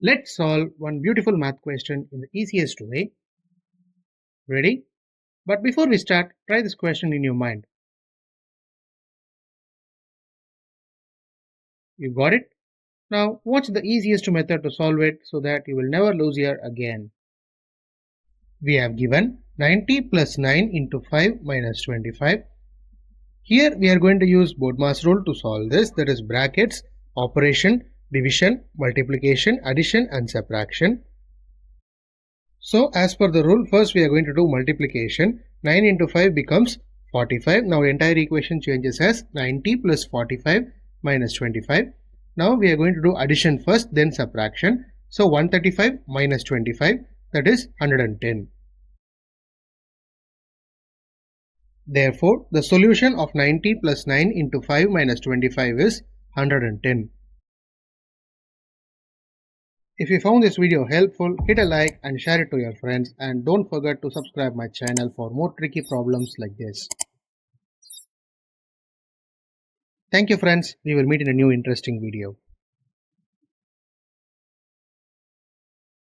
Let's solve one beautiful math question in the easiest way. Ready? But before we start, try this question in your mind. You got it? Now, what's the easiest method to solve it so that you will never lose here again? We have given 90 plus 9 into 5 minus 25. Here we are going to use Bodmas rule to solve this, that is brackets, operation, division, multiplication, addition and subtraction. So as per the rule, first we are going to do multiplication. 9 into 5 becomes 45. Now entire equation changes as 90 plus 45 minus 25. Now we are going to do addition first, then subtraction. So 135 minus 25, that is 110. Therefore, the solution of 90 plus 9 into 5 minus 25 is 110. If you found this video helpful, hit a like and share it to your friends, and don't forget to subscribe my channel for more tricky problems like this. Thank you friends, we will meet in a new interesting video.